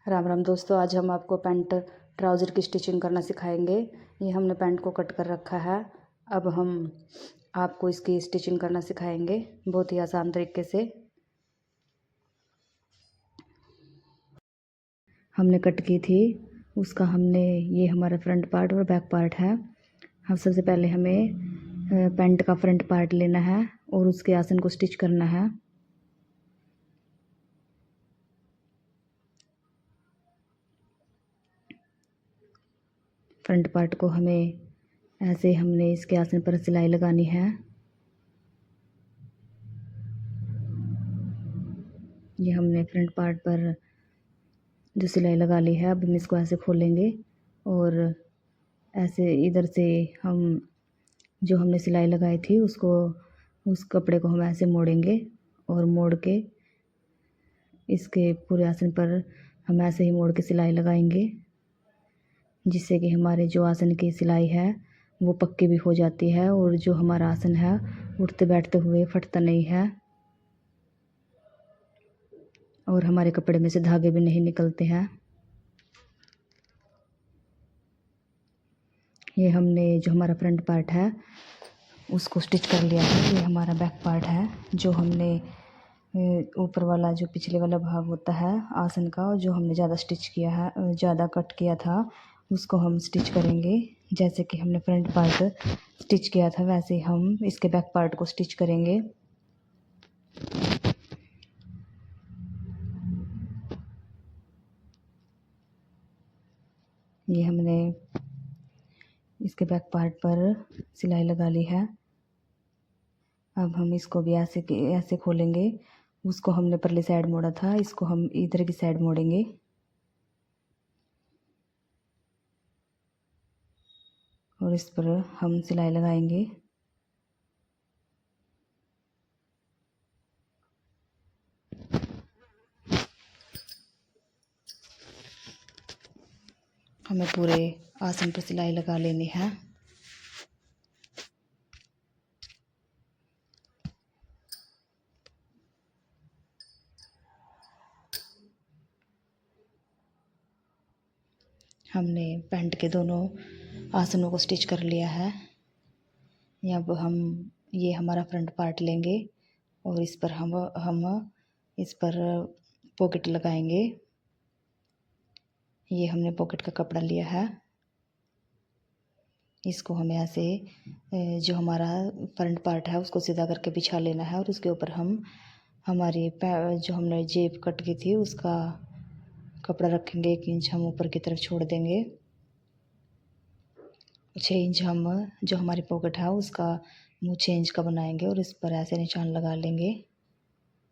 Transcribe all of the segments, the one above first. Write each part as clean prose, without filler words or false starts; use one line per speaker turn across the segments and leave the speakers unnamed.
राम राम दोस्तों, आज हम आपको पैंट ट्राउज़र की स्टिचिंग करना सिखाएंगे। ये हमने पैंट को कट कर रखा है। अब हम आपको इसकी स्टिचिंग करना सिखाएंगे बहुत ही आसान तरीके से। हमने कट की थी उसका ये हमारा फ्रंट पार्ट और बैक पार्ट है। हम सबसे पहले हमें पैंट का फ्रंट पार्ट लेना है और उसके आसन को स्टिच करना है। फ्रंट पार्ट को हमने इसके आसन पर सिलाई लगानी है। ये हमने फ्रंट पार्ट पर जो सिलाई लगा ली है। अब हम इसको ऐसे खोलेंगे और ऐसे इधर से हम जो हमने सिलाई लगाई थी उस कपड़े को हम ऐसे मोड़ेंगे और मोड़ के इसके पूरे आसन पर हम ऐसे ही मोड़ के सिलाई लगाएंगे, जिससे कि हमारे जो आसन की सिलाई है वो पक्की भी हो जाती है और जो हमारा आसन है उठते बैठते हुए फटता नहीं है और हमारे कपड़े में से धागे भी नहीं निकलते हैं। ये हमने जो हमारा फ्रंट पार्ट है उसको स्टिच कर लिया है। ये हमारा बैक पार्ट है जो हमने ऊपर वाला जो पिछले वाला भाग होता है आसन का, जो हमने ज़्यादा स्टिच किया है, ज़्यादा कट किया था, उसको हम स्टिच करेंगे। जैसे कि हमने फ्रंट पार्ट स्टिच किया था वैसे हम इसके बैक पार्ट को स्टिच करेंगे। ये हमने इसके बैक पार्ट पर सिलाई लगा ली है। अब हम इसको भी ऐसे खोलेंगे। उसको हमने परली साइड मोड़ा था, इसको हम इधर की साइड मोड़ेंगे और इस पर हम सिलाई लगाएंगे। हमें पूरे आसन पर सिलाई लगा लेनी है। हमने पैंट के दोनों आसनों को स्टिच कर लिया है। अब हम ये हमारा फ्रंट पार्ट लेंगे और इस पर हम इस पर पॉकेट लगाएंगे। ये हमने पॉकेट का कपड़ा लिया है। इसको हमें ऐसे जो हमारा फ्रंट पार्ट है उसको सीधा करके बिछा लेना है और उसके ऊपर हम जो हमने जेब कट की थी उसका कपड़ा रखेंगे। 1 इंच हम ऊपर की तरफ छोड़ देंगे। 6 इंच हम जो हमारी पॉकेट है उसका मुँह 6 इंच का बनाएंगे और इस पर ऐसे निशान लगा लेंगे।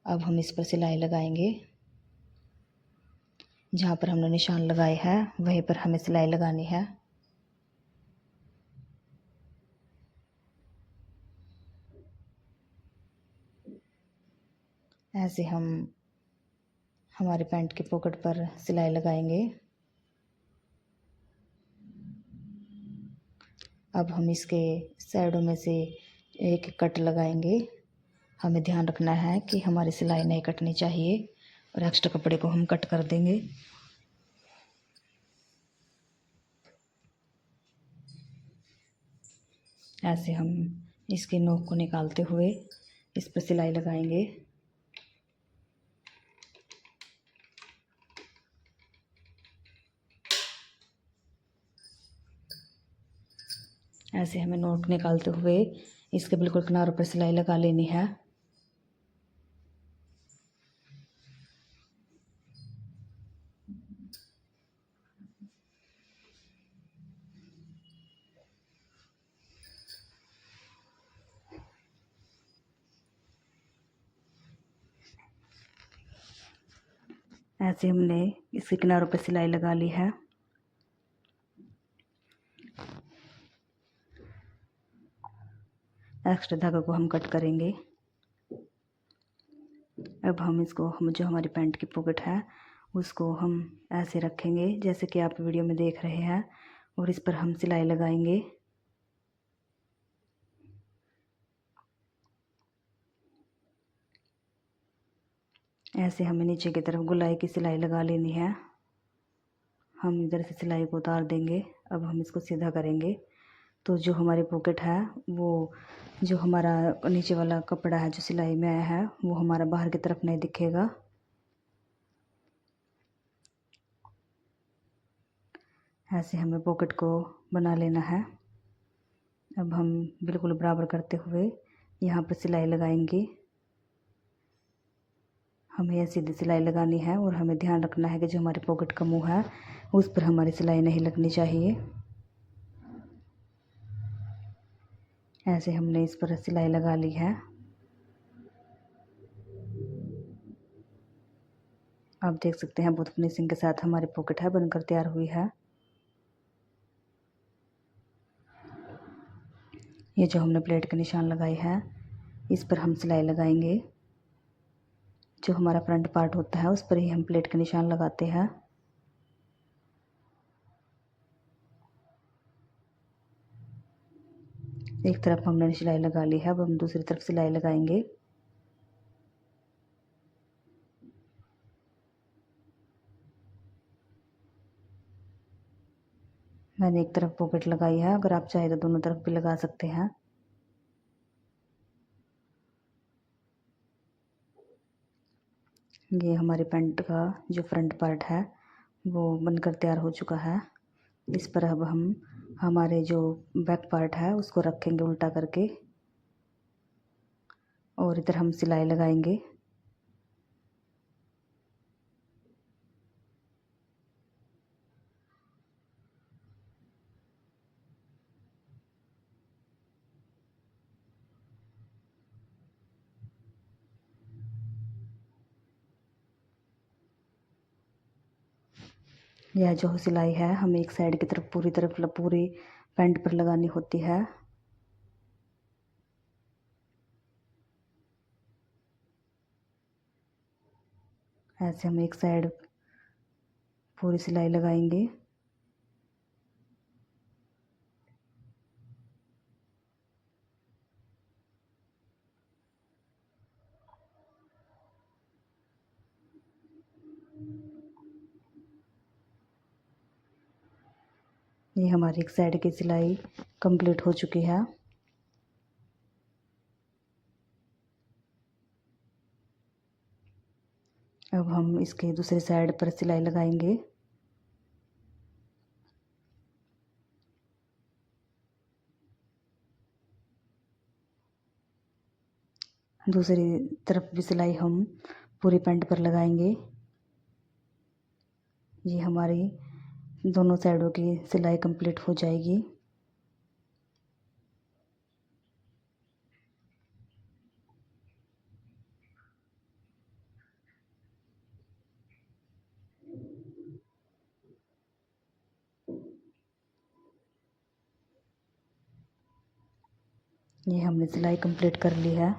अब हम इस पर सिलाई लगाएंगे। जहाँ पर हमने निशान लगाए हैं वहीं पर हमें सिलाई लगानी है। ऐसे हम हमारे पैंट की पॉकेट पर सिलाई लगाएंगे। अब हम इसके साइडों में से एक कट लगाएंगे। हमें ध्यान रखना है कि हमारी सिलाई नहीं कटनी चाहिए और एक्स्ट्रा कपड़े को हम कट कर देंगे। ऐसे हम इसके नोक को निकालते हुए इस पर सिलाई लगाएंगे। ऐसे हमें नोक निकालते हुए इसके बिल्कुल किनारों पर सिलाई लगा लेनी है। ऐसे हमने इसके किनारों पर सिलाई लगा ली है। एक्स्ट्रा धागे को हम कट करेंगे। अब हम जो हमारी पैंट की पॉकेट है उसको हम ऐसे रखेंगे जैसे कि आप वीडियो में देख रहे हैं और इस पर हम सिलाई लगाएंगे। ऐसे हमें नीचे की तरफ गोलाई की सिलाई लगा लेनी है। हम इधर से सिलाई को उतार देंगे। अब हम इसको सीधा करेंगे तो जो हमारी पॉकेट है वो जो हमारा नीचे वाला कपड़ा है जो सिलाई में आया है वो हमारा बाहर की तरफ नहीं दिखेगा। ऐसे हमें पॉकेट को बना लेना है। अब हम बिल्कुल बराबर करते हुए यहाँ पर सिलाई लगाएंगे। हमें यह सीधी सिलाई लगानी है और हमें ध्यान रखना है कि जो हमारी पॉकेट का मुँह है उस पर हमारी सिलाई नहीं लगनी चाहिए। ऐसे हमने इस पर सिलाई लगा ली है। आप देख सकते हैं बहुत फिनिशिंग के साथ हमारी पॉकेट है बनकर तैयार हुई है। ये जो हमने प्लेट के निशान लगाई है इस पर हम सिलाई लगाएंगे। जो हमारा फ्रंट पार्ट होता है उस पर ही हम प्लेट के निशान लगाते हैं। एक तरफ हमने सिलाई लगा ली है, अब हम दूसरी तरफ सिलाई लगाएंगे। मैंने एक तरफ पॉकेट लगाई है, अगर आप चाहे तो दोनों तरफ भी लगा सकते हैं। ये हमारे पैंट का जो फ्रंट पार्ट है वो बनकर तैयार हो चुका है। इस पर अब हम हमारे जो बैक पार्ट है उसको रखेंगे उल्टा करके और इधर हम सिलाई लगाएंगे। यह जो सिलाई है हमें एक साइड की तरफ पूरी पैंट पर लगानी होती है। ऐसे हम एक साइड पूरी सिलाई लगाएंगे। ये हमारी एक साइड की सिलाई कंप्लीट हो चुकी है। अब हम इसके दूसरी साइड पर सिलाई लगाएंगे। दूसरी तरफ भी सिलाई हम पूरी पैंट पर लगाएंगे। ये हमारी दोनों साइडों की सिलाई कंप्लीट हो जाएगी। ये हमने सिलाई कंप्लीट कर ली है।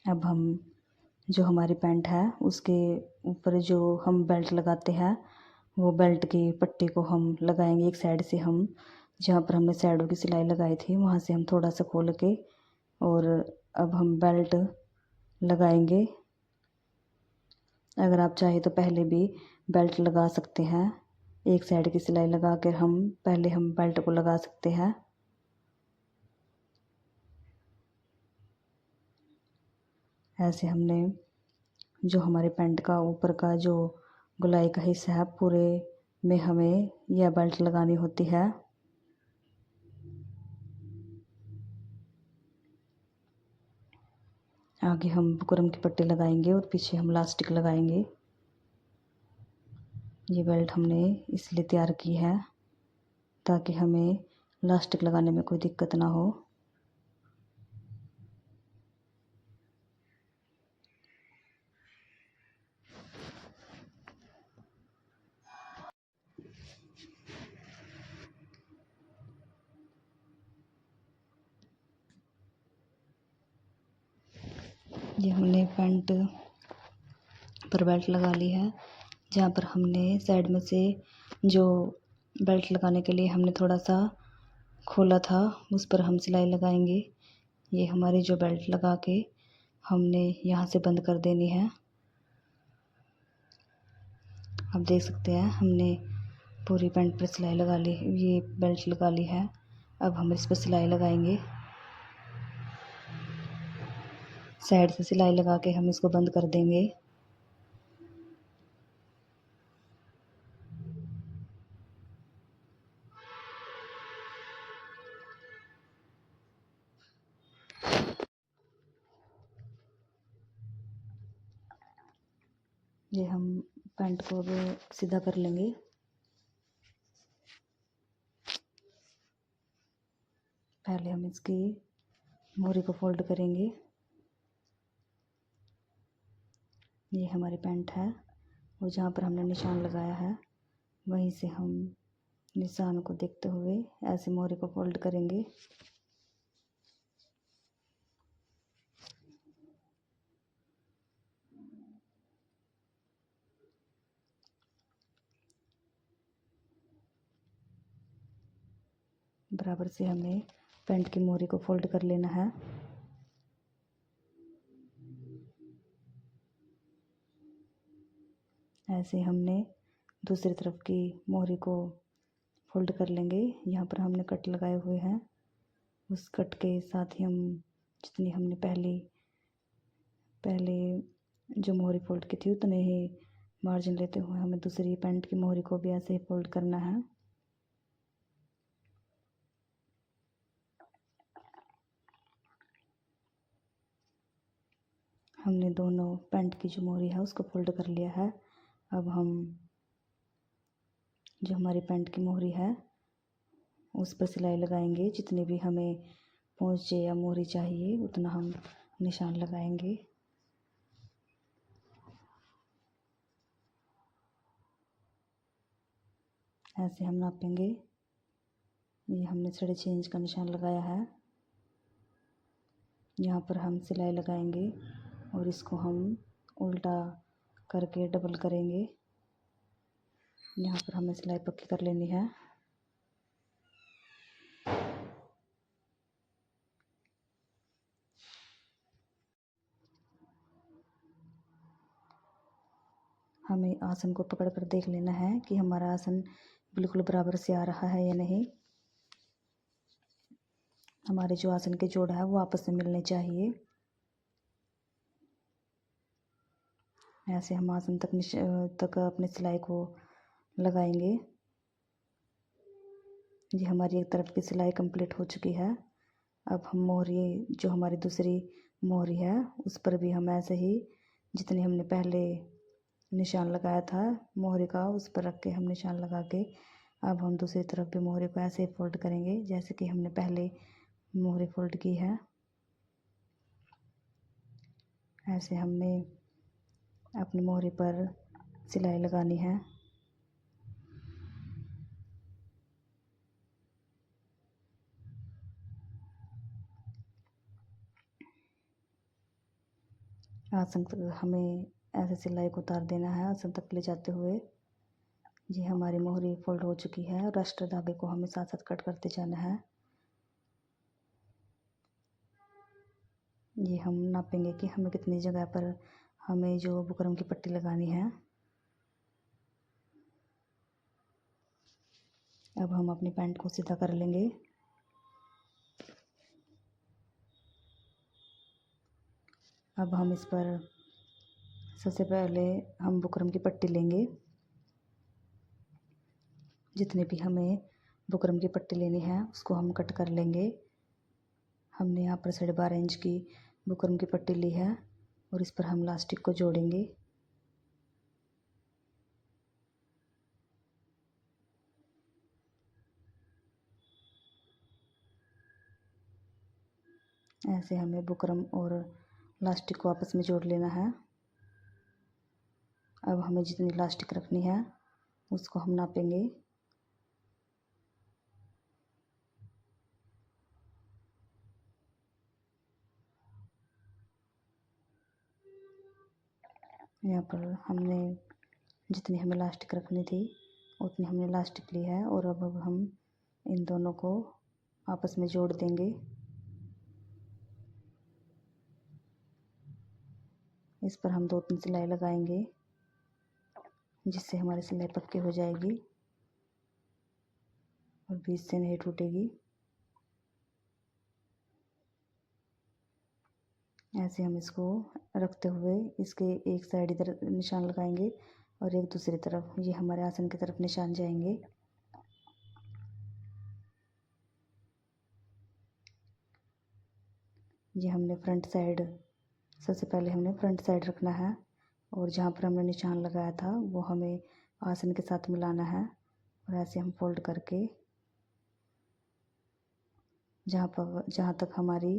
अब हम जो हमारी पैंट है उसके ऊपर जो हम बेल्ट लगाते हैं वो बेल्ट की पट्टी को हम लगाएंगे। एक साइड से हम जहाँ पर हमने साइडों की सिलाई लगाई थी वहाँ से हम थोड़ा सा खोल के और अब हम बेल्ट लगाएंगे। अगर आप चाहे तो पहले भी बेल्ट लगा सकते हैं। एक साइड की सिलाई लगा कर हम बेल्ट को लगा सकते हैं। ऐसे हमने जो हमारे पैंट का ऊपर का जो गोलाई का हिस्सा है पूरे में हमें यह बेल्ट लगानी होती है। आगे हम बुकरम की पट्टी लगाएंगे और पीछे हम इलास्टिक लगाएंगे। ये बेल्ट हमने इसलिए तैयार की है ताकि हमें इलास्टिक लगाने में कोई दिक्कत ना हो। ये हमने पैंट पर बेल्ट लगा ली है। जहाँ पर हमने साइड में से जो बेल्ट लगाने के लिए हमने थोड़ा सा खोला था उस पर हम सिलाई लगाएंगे। ये हमारी जो बेल्ट लगा के हमने यहाँ से बंद कर देनी है। आप देख सकते हैं हमने पूरी पैंट पर सिलाई लगा ली, ये बेल्ट लगा ली है। अब हम इस पर सिलाई लगाएंगे। साइड से सिलाई लगा के हम इसको बंद कर देंगे। ये हम पैंट को भी सीधा कर लेंगे। पहले हम इसकी मोहरी को फोल्ड करेंगे। ये हमारी पैंट है और जहाँ पर हमने निशान लगाया है वहीं से हम निशान को देखते हुए ऐसे मोहरी को फोल्ड करेंगे। बराबर से हमें पैंट की मोहरी को फोल्ड कर लेना है। ऐसे हमने दूसरी तरफ की मोहरी को फोल्ड कर लेंगे। यहाँ पर हमने कट लगाए हुए हैं, उस कट के साथ ही हम जितनी हमने पहले जो मोहरी फोल्ड की थी उतने ही मार्जिन लेते हुए हमें दूसरी पैंट की मोहरी को भी ऐसे ही फोल्ड करना है। हमने दोनों पैंट की जो मोहरी है उसको फोल्ड कर लिया है। अब हम जो हमारी पैंट की मोहरी है उस पर सिलाई लगाएंगे। जितनी भी हमें पोंचे या मोहरी चाहिए उतना हम निशान लगाएंगे। ऐसे हम नापेंगे। ये हमने 6.5 इंच का निशान लगाया है। यहाँ पर हम सिलाई लगाएंगे और इसको हम उल्टा करके डबल करेंगे। यहाँ पर हमें सिलाई पक्की कर लेनी है। हमें आसन को पकड़ कर देख लेना है कि हमारा आसन बिल्कुल बराबर से आ रहा है या नहीं। हमारे जो आसन के जोड़ है वो आपस में मिलने चाहिए। ऐसे हम आसन तक अपनी सिलाई को लगाएंगे। ये हमारी एक तरफ की सिलाई कंप्लीट हो चुकी है। अब हम मोहरी जो हमारी दूसरी मोहरी है उस पर भी हम ऐसे ही जितनी हमने पहले निशान लगाया था मोहरी का उस पर रख के हम निशान लगा के अब हम दूसरी तरफ भी मोहरी को ऐसे ही फोल्ड करेंगे जैसे कि हमने पहले मोहरी फोल्ड की है। ऐसे हमने अपनी मोहरी पर सिलाई लगानी है। आसन तक हमें ऐसे सिलाई को उतार देना है आसन तक ले जाते हुए। ये हमारी मोहरी फोल्ड हो चुकी है और राष्ट्र धागे को हमें साथ साथ कट करते जाना है। ये हम नापेंगे कि हमें कितनी जगह पर हमें जो बुकरम की पट्टी लगानी है। अब हम अपनी पैंट को सीधा कर लेंगे। अब हम इस पर सबसे पहले हम बुकरम की पट्टी लेंगे। जितनी भी हमें बुकरम की पट्टी लेनी है उसको हम कट कर लेंगे। हमने यहाँ पर 12.5 इंच की बुकरम की पट्टी ली है और इस पर हम इलास्टिक को जोड़ेंगे। ऐसे हमें बुकरम और इलास्टिक को आपस में जोड़ लेना है। अब हमें जितनी इलास्टिक रखनी है उसको हम नापेंगे। यहाँ पर हमने जितनी हमें इलास्टिक रखनी थी उतनी हमने इलास्टिक ली है और अब हम इन दोनों को आपस में जोड़ देंगे। इस पर हम 2-3 सिलाई लगाएंगे, जिससे हमारी सिलाई पक्की हो जाएगी और बीच से नहीं टूटेगी। ऐसे हम इसको रखते हुए इसके एक साइड इधर निशान लगाएंगे और एक दूसरी तरफ, ये हमारे आसन की तरफ निशान जाएंगे। ये हमने फ्रंट साइड, सबसे पहले हमने फ्रंट साइड रखना है और जहाँ पर हमने निशान लगाया था वो हमें आसन के साथ मिलाना है और ऐसे हम फोल्ड करके जहाँ तक हमारी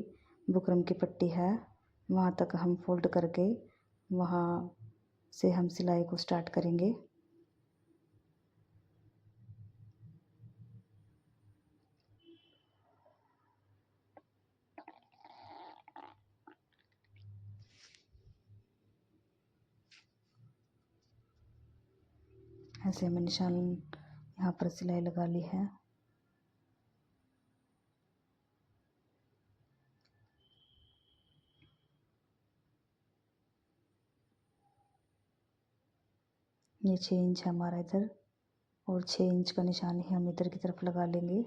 बुकरम की पट्टी है वहाँ तक हम फोल्ड करके वहाँ से हम सिलाई को स्टार्ट करेंगे। ऐसे हमें निशान यहाँ पर सिलाई लगा ली है। ये 6 इंच है हमारा इधर और 6 इंच का निशान ही हम इधर की तरफ लगा लेंगे।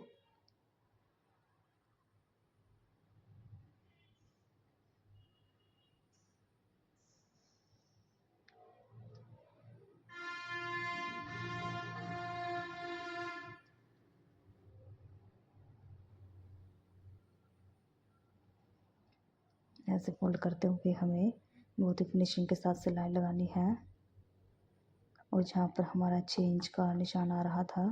ऐसे फोल्ड करते हुए हमें बहुत ही फिनिशिंग के साथ सिलाई लगानी है और जहाँ पर हमारा 6 इंच का निशान आ रहा था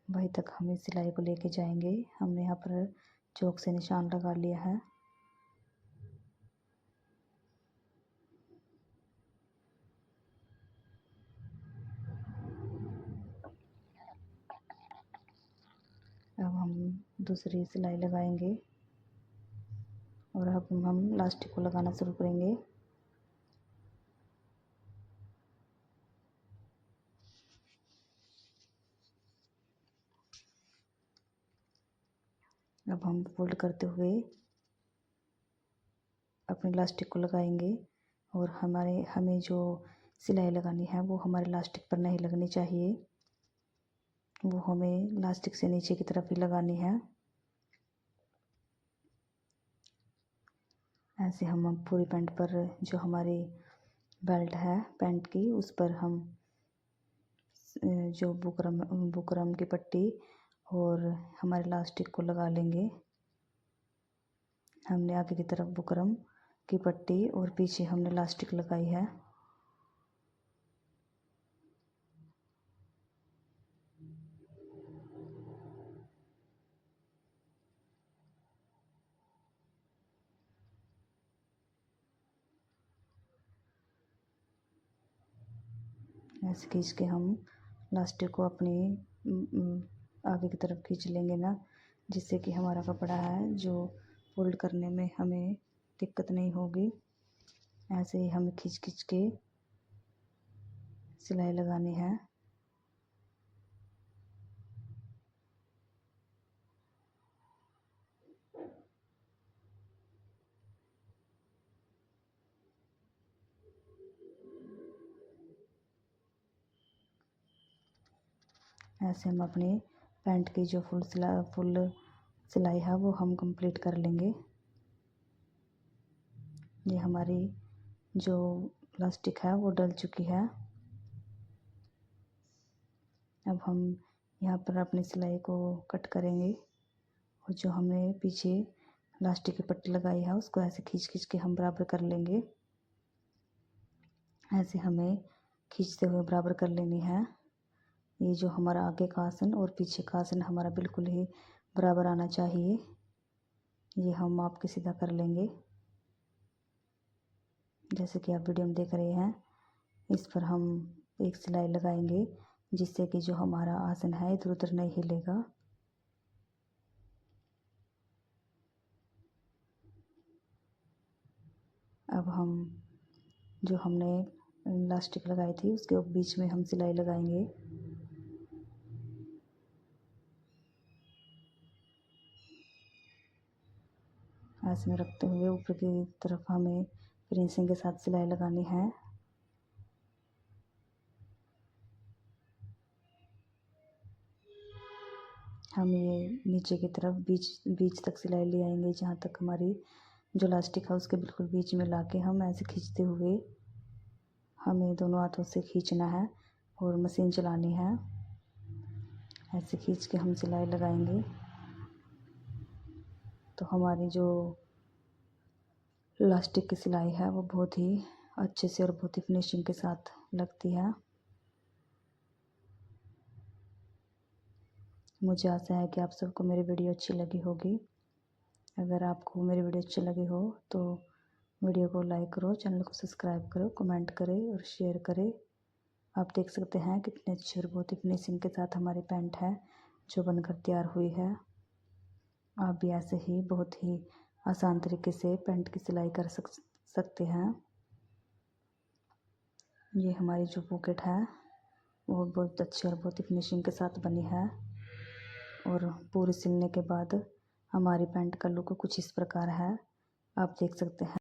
वहीं तक हम इस सिलाई को लेके जाएंगे। हमने यहाँ पर चौक से निशान लगा लिया है। अब हम दूसरी सिलाई लगाएंगे और अब हम लास्टिक को लगाना शुरू करेंगे। अब हम फोल्ड करते हुए अपने लास्टिक को लगाएंगे और हमें जो सिलाई लगानी है वो हमारे लास्टिक पर नहीं लगनी चाहिए, वो हमें लास्टिक से नीचे की तरफ ही लगानी है। ऐसे हम पूरी पैंट पर जो हमारी बेल्ट है पैंट की उस पर हम जो बुकरम की पट्टी और हमारे लास्टिक को लगा लेंगे। हमने आगे की तरफ बुकरम की पट्टी और पीछे हमने लास्टिक लगाई है। ऐसे खींच के हम लास्टिक को अपनी आगे की तरफ खींच लेंगे ना, जिससे कि हमारा कपड़ा है जो फोल्ड करने में हमें दिक्कत नहीं होगी। ऐसे ही हमें खींच खींच के सिलाई लगानी है। ऐसे हम अपनी पैंट की जो फुल सिलाई है वो हम कंप्लीट कर लेंगे। ये हमारी जो प्लास्टिक है वो डल चुकी है। अब हम यहाँ पर अपनी सिलाई को कट करेंगे और जो हमने पीछे प्लास्टिक की पट्टी लगाई है उसको ऐसे खींच खींच के हम बराबर कर लेंगे। ऐसे हमें खींचते हुए बराबर कर लेनी है। ये जो हमारा आगे का आसन और पीछे का आसन हमारा बिल्कुल ही बराबर आना चाहिए। ये हम माप के सीधा कर लेंगे। जैसे कि आप वीडियो में देख रहे हैं, इस पर हम एक सिलाई लगाएंगे जिससे कि जो हमारा आसन है इधर उधर नहीं हिलेगा। अब हम जो हमने इलास्टिक लगाई थी उसके बीच में हम सिलाई लगाएंगे। ऐसे में रखते हुए ऊपर की तरफ हमें फिनिशिंग के साथ सिलाई लगानी है। हम ये नीचे की तरफ बीच तक सिलाई ले आएंगे, जहाँ तक हमारी जो लास्टिक है उसके बिल्कुल बीच में लाके हम ऐसे खींचते हुए हमें दोनों हाथों से खींचना है और मशीन चलानी है। ऐसे खींच के हम सिलाई लगाएंगे तो हमारी जो लास्टिक की सिलाई है वो बहुत ही अच्छे से और बहुत ही फिनिशिंग के साथ लगती है। मुझे आशा है कि आप सबको मेरी वीडियो अच्छी लगी होगी। अगर आपको मेरी वीडियो अच्छी लगी हो तो वीडियो को लाइक करो, चैनल को सब्सक्राइब करो, कमेंट करें और शेयर करें। आप देख सकते हैं कितने अच्छे और बहुत ही फिनिशिंग के साथ हमारी पैंट है जो बनकर तैयार हुई है। आप भी ऐसे ही बहुत ही आसान तरीके से पैंट की सिलाई कर सकते हैं। ये हमारी जो पॉकेट है वो बहुत अच्छी और बहुत ही फिनिशिंग के साथ बनी है। और पूरी सिलने के बाद हमारी पैंट का लुक कुछ इस प्रकार है, आप देख सकते हैं।